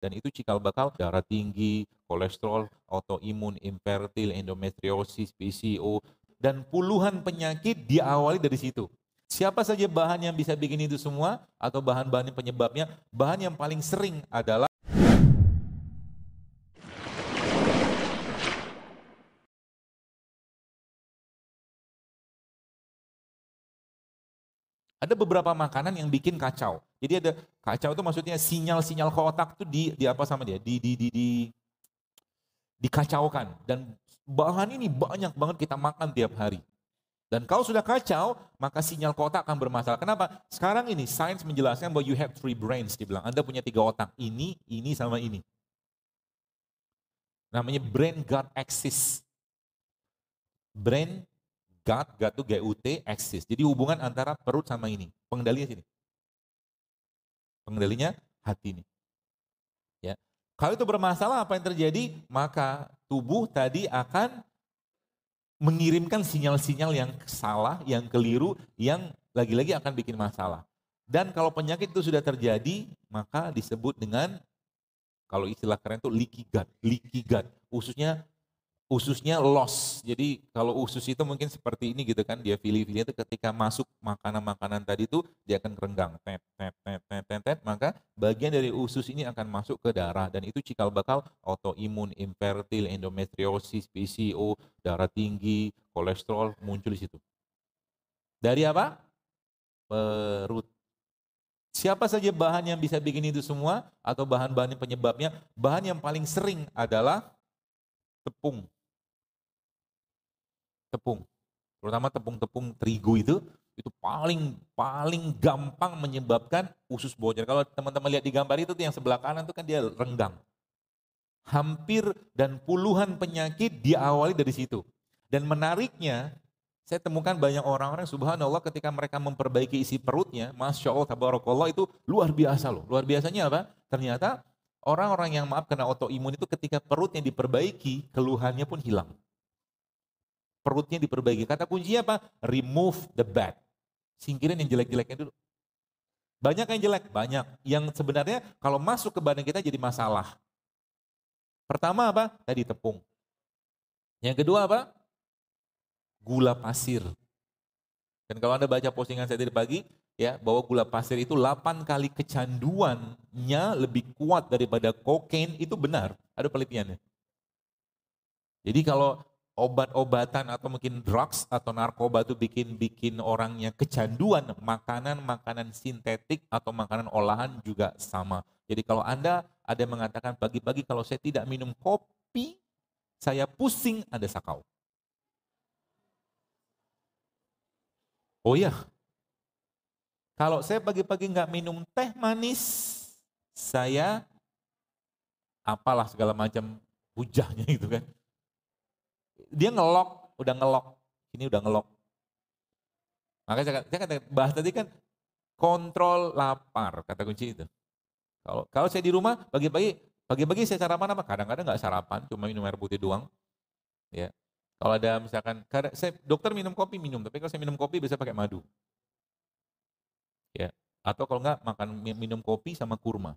Dan itu cikal bakal darah tinggi, kolesterol, autoimun, infertil, endometriosis, PCO, dan puluhan penyakit diawali dari situ. Siapa saja bahan yang bisa bikin itu semua atau bahan-bahan penyebabnya? Bahan yang paling sering adalah ada beberapa makanan yang bikin kacau. Jadi ada kacau itu maksudnya sinyal-sinyal ke otak itu di apa sama dia? Dikacaukan. Dan bahan ini banyak banget kita makan tiap hari. Dan kalau sudah kacau, maka sinyal ke otak akan bermasalah. Kenapa? Sekarang ini sains menjelaskan bahwa you have three brains, dibilang. Anda punya 3 otak. Ini, sama ini. Namanya brain gut axis. Brain gut itu GUT, axis. Jadi hubungan antara perut sama ini. Pengendalinya sini. Pengendalinya hati ini. Ya. Kalau itu bermasalah, apa yang terjadi? Maka tubuh tadi akan mengirimkan sinyal-sinyal yang salah, yang keliru, yang lagi-lagi akan bikin masalah. Dan kalau penyakit itu sudah terjadi, maka disebut dengan, kalau istilah keren itu leaky gut. Ususnya loss. Jadi kalau usus itu mungkin seperti ini gitu kan, dia pilih-pilih itu ketika masuk makanan-makanan tadi itu dia akan kerenggang, maka bagian dari usus ini akan masuk ke darah dan itu cikal bakal autoimun, infertil, endometriosis, PCO, darah tinggi, kolesterol muncul di situ. Dari apa? Perut. Siapa saja bahan yang bisa bikin itu semua atau bahan-bahan penyebabnya? Bahan yang paling sering adalah tepung. Tepung, terutama tepung-tepung terigu itu paling gampang menyebabkan usus bocor. Kalau teman-teman lihat di gambar itu yang sebelah kanan itu kan dia renggang. Hampir dan puluhan penyakit diawali dari situ. Dan menariknya, saya temukan banyak orang-orang subhanallah ketika mereka memperbaiki isi perutnya, Masya Allah, tabarakallah itu luar biasa loh. Luar biasanya apa? Ternyata orang-orang yang kena autoimun itu ketika perutnya diperbaiki, keluhannya pun hilang. Perutnya diperbaiki. Kata kuncinya apa? Remove the bad. Singkirin yang jelek-jeleknya dulu. Banyak yang jelek, banyak. Yang sebenarnya kalau masuk ke badan kita jadi masalah. Pertama apa? Tadi tepung. Yang kedua apa? Gula pasir. Dan kalau Anda baca postingan saya tadi pagi, ya, bahwa gula pasir itu 8 kali kecanduannya lebih kuat daripada kokain, itu benar. Ada penelitiannya. Jadi kalau obat-obatan atau mungkin drugs atau narkoba itu bikin orangnya kecanduan, makanan-makanan sintetik atau makanan olahan juga sama. Jadi kalau Anda ada yang mengatakan pagi-pagi kalau saya tidak minum kopi, saya pusing, Anda sakau. Oh iya, kalau saya pagi-pagi nggak minum teh manis, saya apalah segala macam hujahnya itu kan. Dia ngelok, udah ngelok, ini udah ngelok. Makanya saya kata bahas tadi kan kontrol lapar, kata kunci itu. Kalau saya di rumah pagi-pagi saya sarapan apa? Kadang-kadang nggak sarapan, cuma minum air putih doang. Ya. Kalau ada misalkan, saya dokter minum kopi minum, tapi kalau saya minum kopi biasa pakai madu. Ya. Atau kalau nggak minum kopi sama kurma.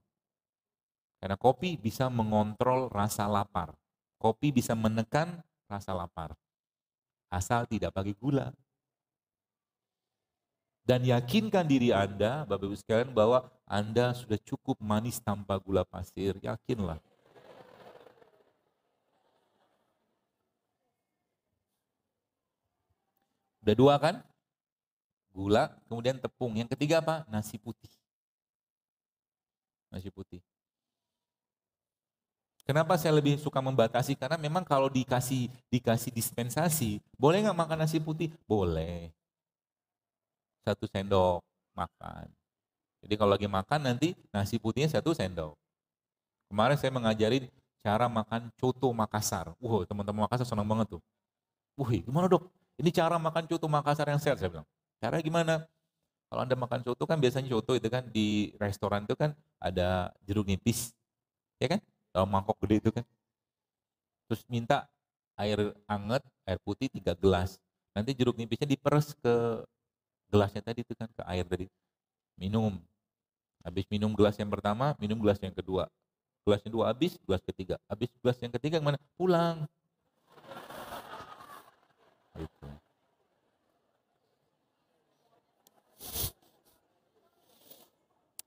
Karena kopi bisa mengontrol rasa lapar. Kopi bisa menekan rasa lapar. Asal tidak pakai gula. Dan yakinkan diri Anda, Bapak Ibu sekalian, bahwa Anda sudah cukup manis tanpa gula pasir. Yakinlah. Udah 2 kan? Gula, kemudian tepung. Yang ketiga apa? Nasi putih. Nasi putih. Kenapa saya lebih suka membatasi? Karena memang kalau dikasih dispensasi, boleh nggak makan nasi putih? Boleh. 1 sendok makan. Jadi kalau lagi makan nanti nasi putihnya 1 sendok. Kemarin saya mengajarin cara makan coto Makassar. Teman-teman Makassar senang banget tuh. Gimana dok? Ini cara makan coto Makassar yang sehat, saya bilang. Cara gimana? Kalau Anda makan coto kan biasanya coto itu kan di restoran itu kan ada jeruk nipis. Ya kan? Dalam mangkok gede itu kan. Terus minta air hangat, air putih 3 gelas. Nanti jeruk nipisnya diperes ke gelasnya tadi itu kan, ke air tadi. Minum. Habis minum gelas yang pertama, minum gelas yang kedua. Gelasnya 2 habis, gelas ketiga. Habis gelas yang ketiga gimana? Pulang. Gitu.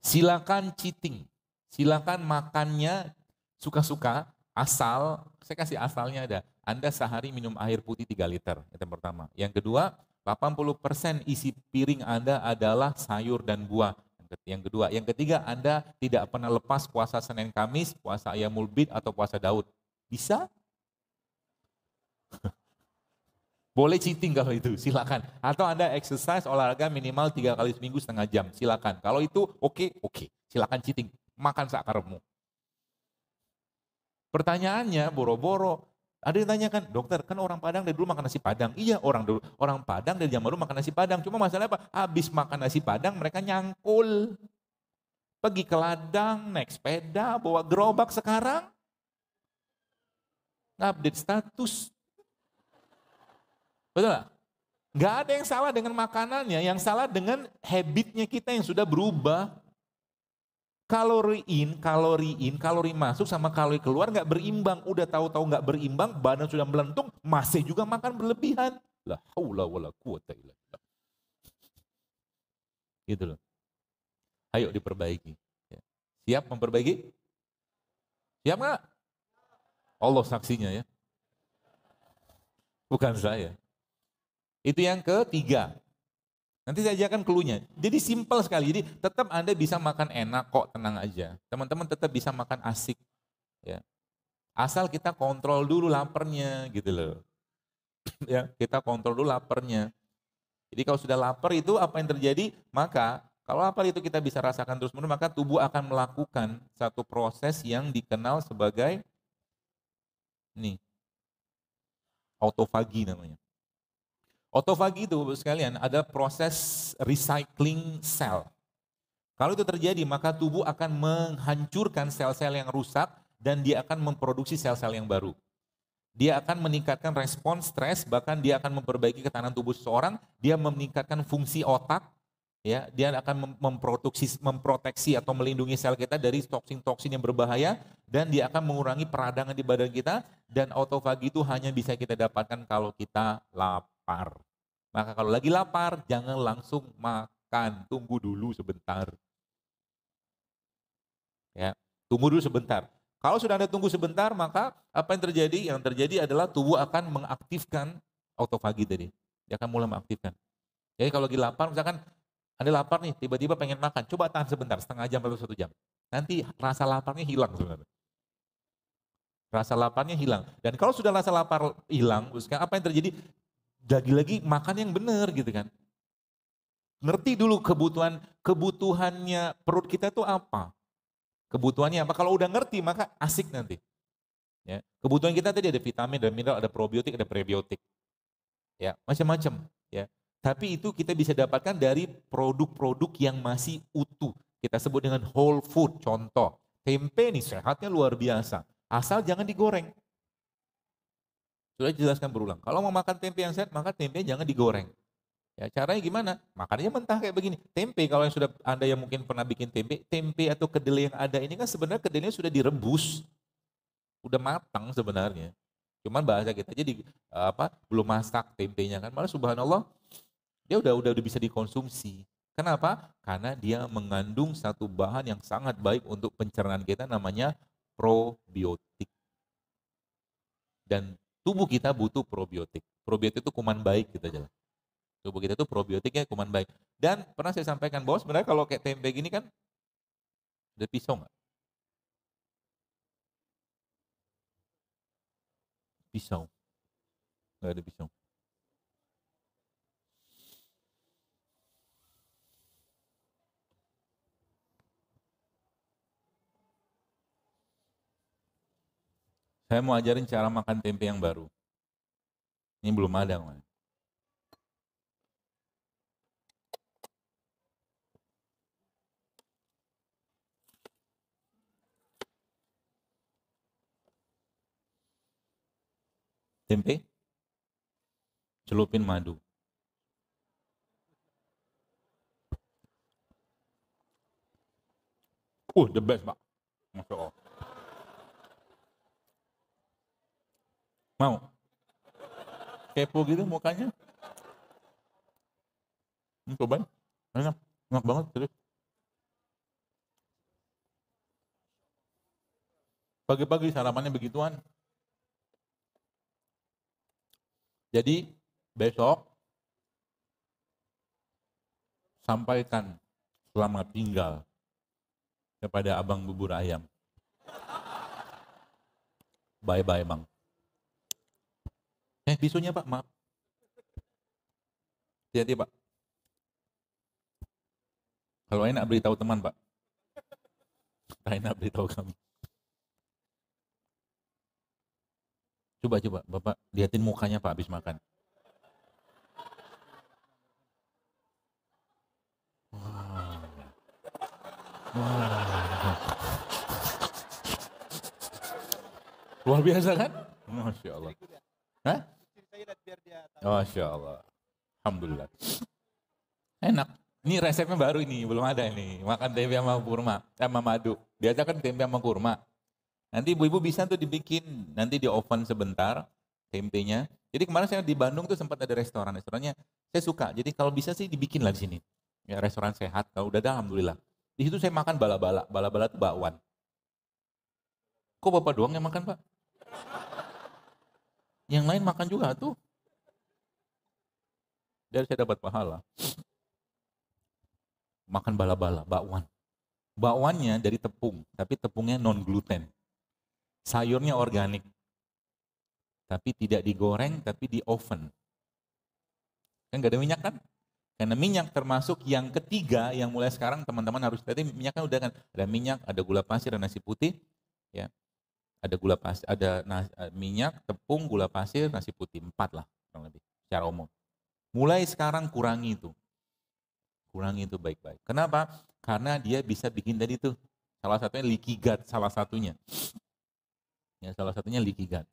Silakan cheating. Silakan makannya suka-suka, asal, saya kasih asalnya ada. Anda sehari minum air putih 3 liter, itu yang pertama. Yang kedua, 80% isi piring Anda adalah sayur dan buah. Yang kedua, yang ketiga Anda tidak pernah lepas puasa Senin Kamis, puasa Ayyamul Bid atau puasa Daud. Bisa? Boleh cheating kalau itu, silakan. Atau Anda exercise olahraga minimal 3 kali seminggu setengah jam, silakan. Kalau itu oke, silakan cheating. Makan sakarepmu. Pertanyaannya boro-boro. Ada yang tanyakan, dokter kan orang Padang dari dulu makan nasi Padang. Iya, orang Padang dari zaman dulu makan nasi Padang. Cuma masalahnya apa? Habis makan nasi Padang mereka nyangkul. Pergi ke ladang, naik sepeda, bawa gerobak sekarang. Update status. Betul nggak? Nggak ada yang salah dengan makanannya, yang salah dengan habitnya kita yang sudah berubah. Kalori masuk sama kalori keluar nggak berimbang. Udah tahu-tahu nggak berimbang, badan sudah melentung, masih juga makan berlebihan. La haula wala quwata illa billah. Gitu loh. Ayo diperbaiki. Ya. Siap memperbaiki? Siap nggak? Allah saksinya ya. Bukan saya. Itu yang ketiga. Nanti saya ajarkan clue-nya. Jadi simpel sekali. Jadi tetap Anda bisa makan enak kok, tenang aja. Teman-teman tetap bisa makan asik. Ya. Asal kita kontrol dulu laparnya gitu loh. Ya, kita kontrol dulu laparnya. Jadi kalau sudah lapar itu apa yang terjadi? Maka kalau lapar itu kita bisa rasakan terus-menerus, maka tubuh akan melakukan satu proses yang dikenal sebagai nih, autofagi namanya. Autofagi itu sekalian ada proses recycling sel. Kalau itu terjadi maka tubuh akan menghancurkan sel-sel yang rusak dan dia akan memproduksi sel-sel yang baru. Dia akan meningkatkan respon stres, bahkan dia akan memperbaiki ketahanan tubuh seseorang, dia meningkatkan fungsi otak, ya, dia akan memproteksi atau melindungi sel kita dari toksin-toksin yang berbahaya, dan dia akan mengurangi peradangan di badan kita, dan autofagi itu hanya bisa kita dapatkan kalau kita lapar. Maka kalau lagi lapar, jangan langsung makan, tunggu dulu sebentar. Ya, tunggu dulu sebentar. Kalau sudah Anda tunggu sebentar, maka apa yang terjadi? Yang terjadi adalah tubuh akan mengaktifkan autofagi tadi. Dia akan mulai mengaktifkan. Jadi kalau lagi lapar, misalkan Anda lapar nih, tiba-tiba pengen makan, coba tahan sebentar, setengah jam atau 1 jam. Nanti rasa laparnya hilang sebenarnya. Rasa laparnya hilang. Dan kalau sudah rasa lapar hilang, apa yang terjadi? Lagi-lagi makan yang benar gitu kan. Ngerti dulu kebutuhannya perut kita itu apa. Kebutuhannya apa? Kalau udah ngerti maka asik nanti. Ya. Kebutuhan kita tadi ada vitamin, ada mineral, ada probiotik, ada prebiotik. Ya, macam-macam. Ya. Tapi itu kita bisa dapatkan dari produk-produk yang masih utuh. Kita sebut dengan whole food. Contoh, tempe nih sehatnya luar biasa. Asal jangan digoreng. Sudah dijelaskan berulang. Kalau mau makan tempe yang sehat, maka tempe jangan digoreng. Ya, caranya gimana? Makannya mentah kayak begini. Tempe kalau yang sudah Anda yang mungkin pernah bikin tempe atau kedelai yang ada ini kan sebenarnya kedelainya sudah direbus. Udah matang sebenarnya. Cuman bahasa kita jadi belum masak tempenya kan. Malah subhanallah dia udah bisa dikonsumsi. Kenapa? Karena dia mengandung satu bahan yang sangat baik untuk pencernaan kita namanya probiotik. Dan tubuh kita butuh probiotik. Probiotik itu kuman baik gitu aja. Tubuh kita itu probiotiknya kuman baik. Dan pernah saya sampaikan bahwa sebenarnya kalau kayak tempe gini kan, ada pisau nggak? Pisau. Nggak ada pisau. Saya mau ajarin cara makan tempe yang baru. Ini belum ada. Man. Tempe, celupin madu. The best, Pak. Masya Allah. Mau? Kepo gitu mukanya. Cobain. Enak. Enak banget. Terus. Pagi-pagi sarapannya begituan. Jadi besok sampaikan selamat tinggal kepada abang bubur ayam. Bye-bye, Bang. Bisunya Pak, maaf. Hati-hati Pak. Kalau enak beritahu teman Pak. Tak enak beritahu kami. Coba Bapak liatin mukanya Pak habis makan. Wow. Luar biasa kan? Masya Allah. Hah? Masya Allah. Alhamdulillah. Enak. Ini resepnya baru ini, belum ada ini. Makan tempe sama kurma, sama madu. Biasa kan tempe sama kurma. Nanti ibu-ibu bisa tuh dibikin, nanti di oven sebentar tempenya. Jadi kemarin saya di Bandung tuh sempat ada restorannya saya suka. Jadi kalau bisa sih dibikin lah di sini. Ya restoran sehat, kalau udah ada alhamdulillah. Di situ saya makan bala-bala itu bakwan. Kok Bapak doang yang makan Pak? Yang lain makan juga tuh. Dari saya dapat pahala. Makan bala-bala, bakwan. Bakwannya dari tepung, tapi tepungnya non gluten. Sayurnya organik. Tapi tidak digoreng, tapi di oven. Kan gak ada minyak kan? Karena minyak termasuk yang ketiga yang mulai sekarang teman-teman harus tadi minyaknya udah kan ada minyak, ada gula pasir, dan nasi putih, ya. Ada gula pasir, ada minyak, tepung, gula pasir, nasi putih, 4 lah kurang lebih secara umum. Mulai sekarang kurangi itu baik-baik. Kenapa? Karena dia bisa bikin tadi tuh salah satunya leaky gut, salah satunya. Ya, salah satunya leaky gut.